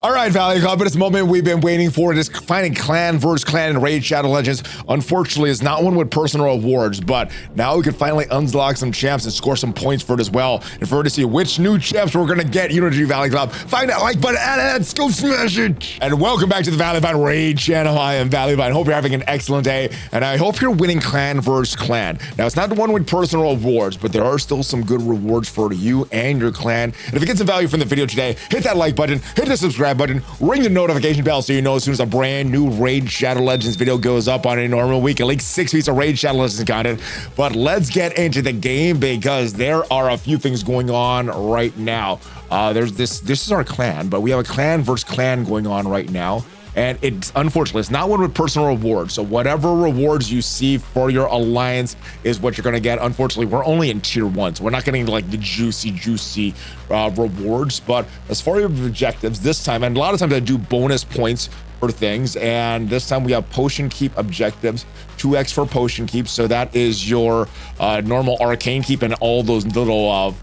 All right, Valley Club, but it's a moment we've been waiting for. This finding clan versus clan in Raid Shadow Legends. Unfortunately, it's not one with personal rewards, but now we can finally unlock some champs and score some points for it as well. And for to see which new champs we're gonna get, Unity Valley Club, find that like button and let's go smash it. And welcome back to the ValleyFlyin Raid channel. I am ValleyFlyin. Hope you're having an excellent day, and I hope you're winning clan versus clan. Now, it's not the one with personal rewards, but there are still some good rewards for you and your clan. And if you get some value from the video today, hit that like button, hit the subscribe button, ring the notification bell so you know as soon as a brand new Raid Shadow Legends video goes up on a normal week. At least 6 weeks of Raid Shadow Legends content. But let's get into the game because there are a few things going on right now. There's this is our clan, but we have a clan versus clan going on right now. And it's unfortunately, it's not one with personal rewards. So whatever rewards you see for your alliance is what you're going to get. Unfortunately, we're only in tier 1, so we're not getting like the juicy rewards. But as far as objectives this time, and a lot of times I do bonus points for things, and this time we have potion keep objectives, 2x for potion keep. So that is your normal arcane keep and all those little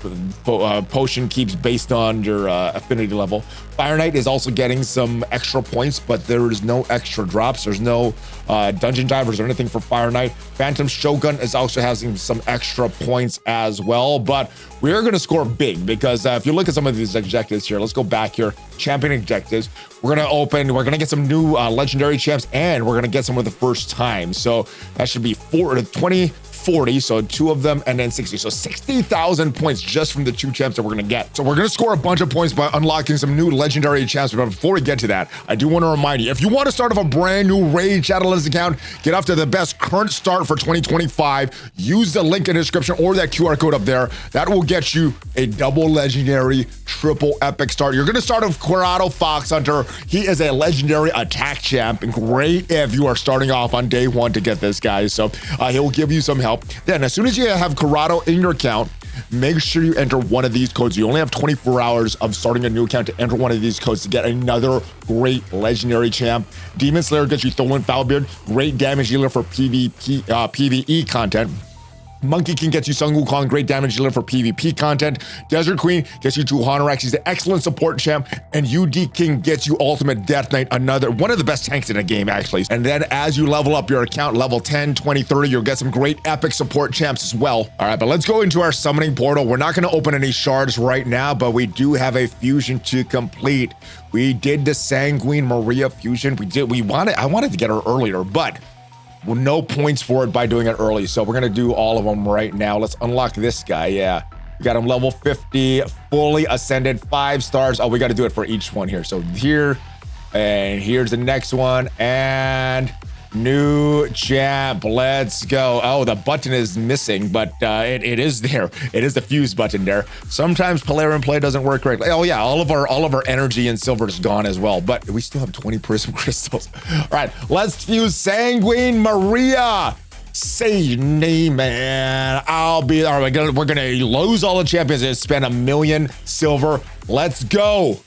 potion keeps based on your affinity level. Fire Knight is also getting some extra points, but there is no extra drops. There's no dungeon divers or anything for Fire Knight. Phantom Shogun is also having some extra points as well, but we're going to score big because if you look at some of these objectives here, let's go back here, champion objectives. We're going to get some new legendary champs, and we're going to get some of the first time. So that should be 20, 40, so 2 of them, and then 60. So 60,000 points just from the 2 champs that we're gonna get. So we're gonna score a bunch of points by unlocking some new legendary champs. But before we get to that, I do want to remind you, if you want to start off a brand new Raid Shadow Legends account, get off to the best current start for 2025, use the link in the description or that QR code up there. That will get you a double legendary, triple epic start. You're gonna start with Karato Fox Hunter. He is a legendary attack champ, and great if you are starting off on day 1 to get this guy. So he'll give you some help. Then as soon as you have Karato in your account, make sure you enter one of these codes. You only have 24 hours of starting a new account to enter one of these codes to get another great legendary champ. Demon Slayer gets you Thorn Foulbeard, great damage dealer for PvE content. Monkey King gets you Sun Wukong, great damage dealer for PvP content. Desert Queen gets you two Honorax, she's an excellent support champ. And UD King gets you Ultimate Death Knight, one of the best tanks in the game, actually. And then as you level up your account, level 10, 20, 30, you'll get some great epic support champs as well. All right, but let's go into our summoning portal. We're not going to open any shards right now, but we do have a fusion to complete. We did the Sanguine Maria fusion. I wanted to get her earlier, but no points for it by doing it early. So we're gonna do all of them right now. Let's unlock this guy. Yeah, we got him level 50, fully ascended, 5 stars. Oh, we got to do it for each one here. So here, and here's the next one, and new champ. Let's go. Oh, the button is missing, but it is there. It is the fuse button there. Sometimes Polarium Play doesn't work correctly. Oh yeah, all of our energy and silver is gone as well, but we still have 20 prism crystals. All right, let's fuse Sanguine Maria. Say your name, man. I'll be. All right, we're gonna lose all the champions and spend 1 million silver. Let's go.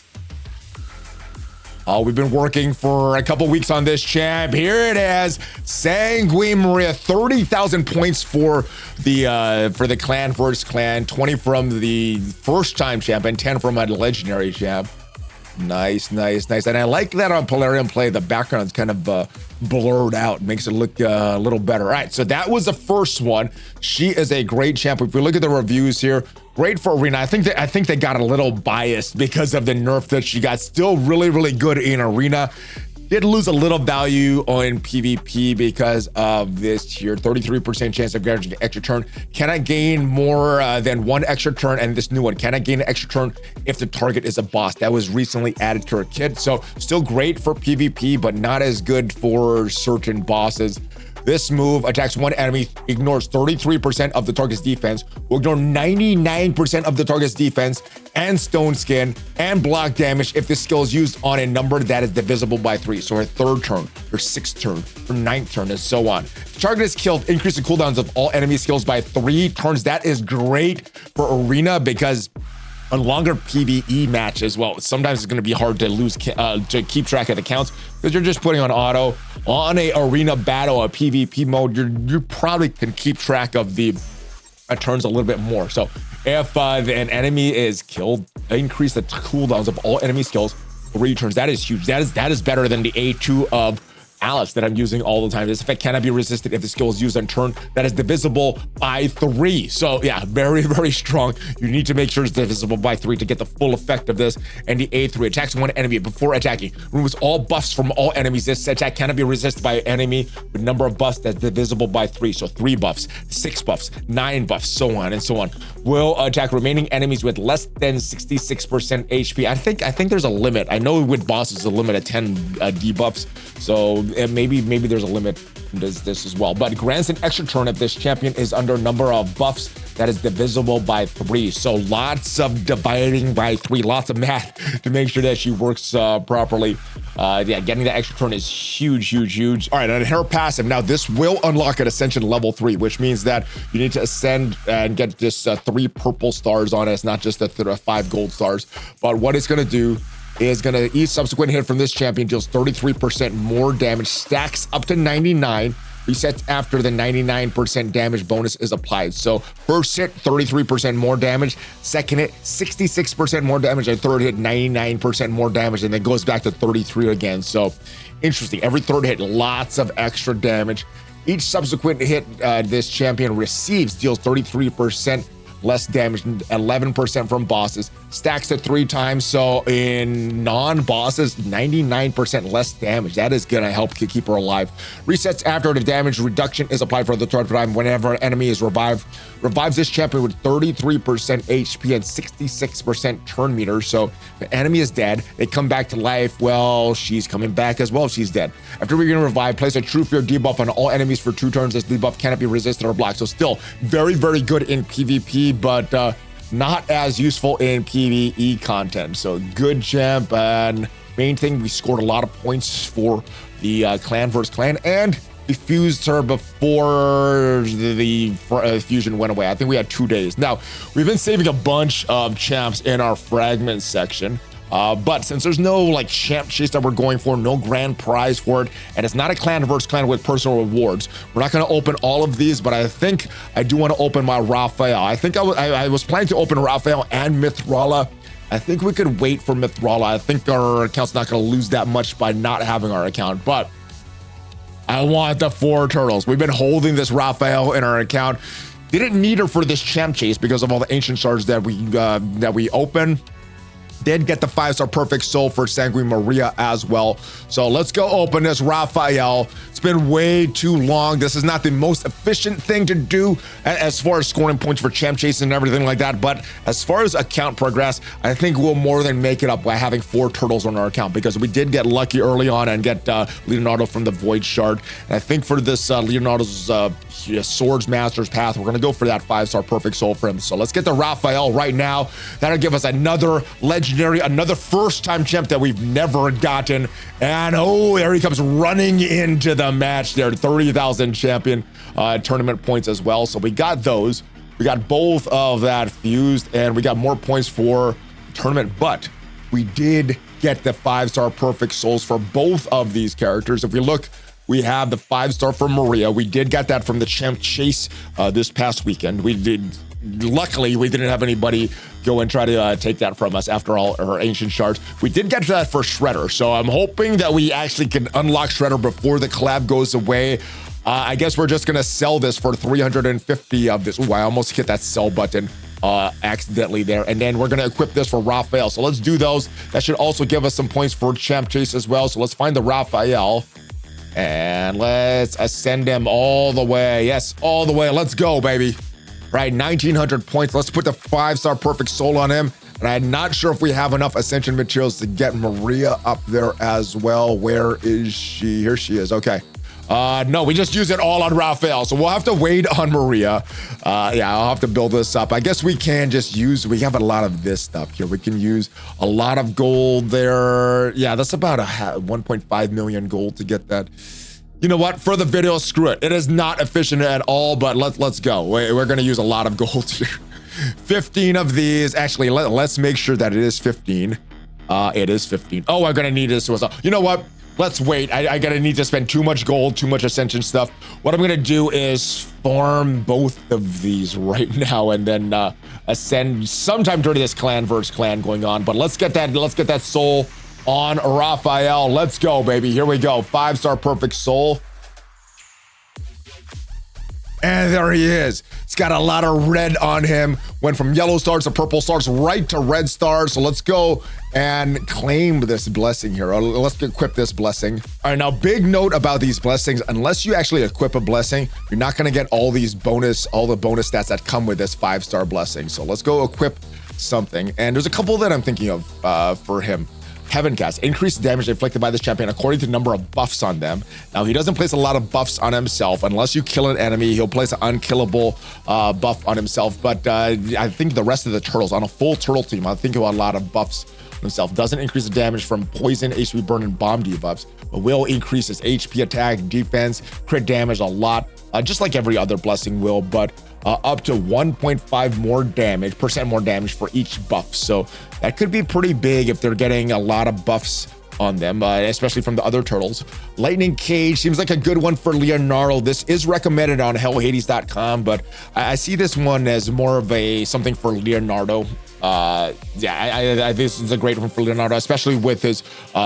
Oh, we've been working for a couple weeks on this champ. Here it is, Sanguine Maria. 30,000 points for the clan versus clan. 20 from the first time champ and 10 from a legendary champ. Nice, nice, nice. And I like that on Polarium Play, the background's kind of blurred out, makes it look a little better. All right, so that was the first one. She is a great champ. If we look at the reviews here, great for Arena. I think they got a little biased because of the nerf that she got. Still really, really good in Arena. Did lose a little value on PvP because of this here. 33% chance of getting an extra turn. Can I gain more than 1 extra turn? And this new one, can I gain an extra turn if the target is a boss? That was recently added to her kit. So still great for PvP, but not as good for certain bosses. This move attacks one enemy, ignores 33% of the target's defense, will ignore 99% of the target's defense and stone skin and block damage if this skill is used on a number that is divisible by 3. So her 3rd turn, her 6th turn, her 9th turn, and so on. The target is killed, increase the cooldowns of all enemy skills by 3 turns. That is great for Arena because a longer PvE match as well. Sometimes it's going to be hard to keep track of the counts because you're just putting on auto. On a arena battle, a PvP mode, you probably can keep track of the turns a little bit more. So if an enemy is killed, increase the cooldowns of all enemy skills 3 turns. That is huge. That is better than the A2 of Alice that I'm using all the time. This effect cannot be resisted if the skill is used on turn. That is divisible by 3. So yeah, very, very strong. You need to make sure it's divisible by 3 to get the full effect of this. And the A3 attacks one enemy before attacking. Removes all buffs from all enemies. This attack cannot be resisted by an enemy with number of buffs that's divisible by 3. So 3 buffs, 6 buffs, 9 buffs, so on and so on. Will attack remaining enemies with less than 66% HP. I think there's a limit. I know with bosses a limit of 10 debuffs. So maybe there's a limit to this as well. But grants an extra turn if this champion is under number of buffs that is divisible by 3. So lots of dividing by 3, lots of math to make sure that she works properly. Yeah, getting that extra turn is huge, huge, huge. All right, and her passive. Now this will unlock at Ascension level 3, which means that you need to ascend and get this 3 purple stars on it. It's not just the 5 gold stars. But what it's gonna do is gonna, each subsequent hit from this champion deals 33% more damage, stacks up to 99, resets after the 99% damage bonus is applied. So first hit, 33% more damage, second hit, 66% more damage, and third hit, 99% more damage, and then goes back to 33 again. So interesting. Every third hit, lots of extra damage. Each subsequent hit this champion receives deals 33% less damage, 11% from bosses, stacks to 3 times. So in non-bosses, 99% less damage. That is gonna help keep her alive. Resets after the damage reduction is applied for the third time whenever an enemy is revived. Revives this champion with 33% HP and 66% turn meter. So if the enemy is dead, they come back to life. Well, she's coming back as well if she's dead. After being revived, place a True Fear debuff on all enemies for 2 turns. This debuff cannot be resisted or blocked. So still very, very good in PvP, but not as useful in PvE content. So good champ, and main thing, we scored a lot of points for the clan versus clan, and defused her before the fusion went away. I think we had 2 days. Now, we've been saving a bunch of champs in our fragment section. But since there's no like champ chase that we're going for, no grand prize for it, and it's not a clan versus clan with personal rewards, we're not going to open all of these, but I think I do want to open my Raphael. I think I was planning to open Raphael and Mithrala. I think we could wait for Mithrala. I think our account's not going to lose that much by not having our account, but I want the 4 turtles. We've been holding this Raphael in our account. Didn't need her for this champ chase because of all the ancient shards that we open. Did get the 5-star perfect soul for Sanguine Maria as well. So let's go open this Raphael. It's been way too long. This is not the most efficient thing to do as far as scoring points for champ chase and everything like that. But as far as account progress, I think we'll more than make it up by having 4 turtles on our account, because we did get lucky early on and get Leonardo from the Void Shard. And I think for this Leonardo's Swords Master's Path, we're gonna go for that 5-star perfect soul for him. So let's get the Raphael right now. That'll give us another legendary, another first-time champ that we've never gotten. And oh, there he comes running into the match there. 30,000 champion tournament points as well. So we got those. We got both of that fused, and we got more points for tournament, but we did get the 5-star perfect souls for both of these characters. If we look, we have the 5-star for Maria. We did get that from the champ chase this past weekend. Luckily, we didn't have anybody go and try to take that from us after all her ancient shards. We did get to that for Shredder, so I'm hoping that we actually can unlock Shredder before the collab goes away. I guess we're just gonna sell this for 350 of this. Ooh, I almost hit that sell button accidentally there. And then we're gonna equip this for Raphael. So let's do those. That should also give us some points for champ chase as well. So let's find the Raphael. And let's ascend him all the way. Yes, all the way. Let's go, baby. Right, 1,900 points. Let's put the 5-star perfect soul on him. And I'm not sure if we have enough ascension materials to get Maria up there as well. Where is she? Here she is. Okay. No, we just use it all on Raphael. So we'll have to wait on Maria. Yeah, I'll have to build this up. I guess we can just use, we have a lot of this stuff here. We can use a lot of gold there. Yeah, that's about 1.5 million gold to get that. You know what? For the video, screw it. It is not efficient at all, but let's go. We're gonna use a lot of gold here. 15 of these. Actually, let's make sure that it is 15. It is 15. Oh, I'm gonna need this as well. You know what? Let's wait. I gotta need to spend too much gold, too much ascension stuff. What I'm gonna do is farm both of these right now and then ascend sometime during this clan versus clan going on. But let's get that soul on Raphael. Let's go, baby. Here we go. 5-star perfect soul. And there he is. It's got a lot of red on him. Went from yellow stars to purple stars, right to red stars. So let's go and claim this blessing here. Let's equip this blessing. All right, now big note about these blessings. Unless you actually equip a blessing, you're not gonna get all the bonus stats that come with this 5-star blessing. So let's go equip something. And there's a couple that I'm thinking of for him. Heaven Cast, increased damage inflicted by this champion according to the number of buffs on them. Now, he doesn't place a lot of buffs on himself. Unless you kill an enemy, he'll place an unkillable buff on himself. But I think the rest of the turtles, on a full turtle team, I think he'll a lot of buffs on himself. Doesn't increase the damage from poison, HP burn, and bomb debuffs, but will increase his HP, attack, defense, crit damage a lot, just like every other blessing will, but up to 1.5 more damage for each buff. So that could be pretty big if they're getting a lot of buffs on them, especially from the other turtles. Lightning Cage seems like a good one for Leonardo. This is recommended on hellhades.com, but I see this one as more of something for Leonardo. Yeah, this is a great one for Leonardo, especially with his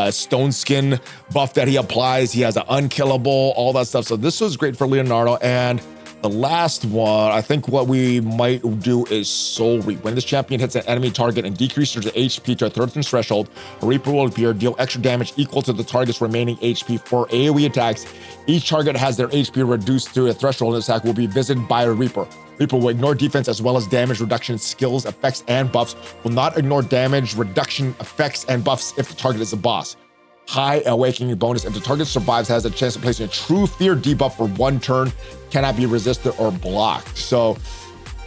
stone skin buff that he applies. He has an unkillable, all that stuff. So this was great for Leonardo. And the last one, I think what we might do is Soul Reap. When this champion hits an enemy target and decreases the HP to a certain threshold, a Reaper will appear, deal extra damage equal to the target's remaining HP. For AoE attacks, each target has their HP reduced to a threshold, and this attack will be visited by a Reaper. Reaper will ignore defense as well as damage reduction skills, effects, and buffs. Will not ignore damage reduction, effects, and buffs if the target is a boss. High awakening bonus. If the target survives, has a chance of placing a true fear debuff for 1 turn, cannot be resisted or blocked. So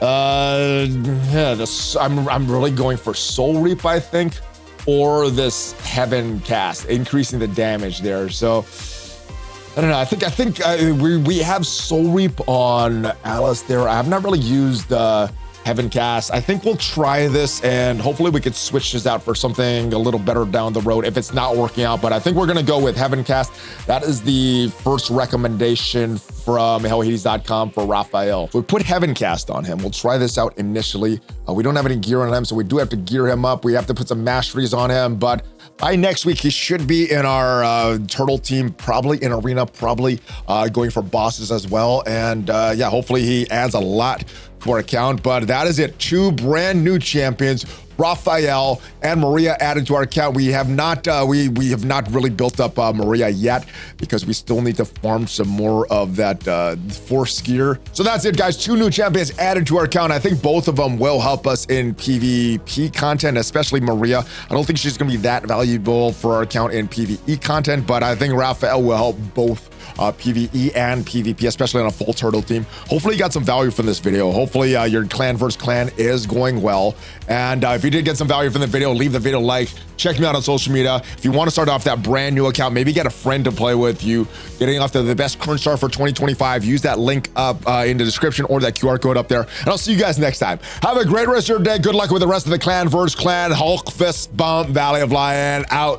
yeah, I'm really going for Soul Reap, I think, or this Heaven Cast, increasing the damage there. So I don't know. I think we have Soul Reap on Alice there. I have not really used Heaven Cast. I think we'll try this, and hopefully we could switch this out for something a little better down the road if it's not working out. But I think we're gonna go with Heaven Cast. That is the first recommendation from hellhades.com for Raphael. So we put Heaven Cast on him. We'll try this out initially. We don't have any gear on him, so we do have to gear him up. We have to put some masteries on him, but by next week, he should be in our turtle team, probably in arena, probably going for bosses as well. And yeah, hopefully he adds a lot to our account. But that is it. 2 brand new champions, Raphael and Maria, added to our account. We have not we have not really built up Maria yet because we still need to farm some more of that force gear. So that's it, guys. 2 new champions added to our account. I think both of them will help us in PvP content, especially Maria. I don't think she's gonna be that valuable for our account in PvE content, but I think Raphael will help both PvE and PvP, especially on a full turtle team. Hopefully you got some value from this video. Hopefully your clan versus clan is going well. And if you did get some value from the video, leave the video a like. Check me out on social media. If you want to start off that brand new account, maybe get a friend to play with you, getting off the best current star for 2025, use that link up in the description or that QR code up there. And I'll see you guys next time. Have a great rest of your day. Good luck with the rest of the clan versus clan. Hulk fist bump, ValleyFlyin out.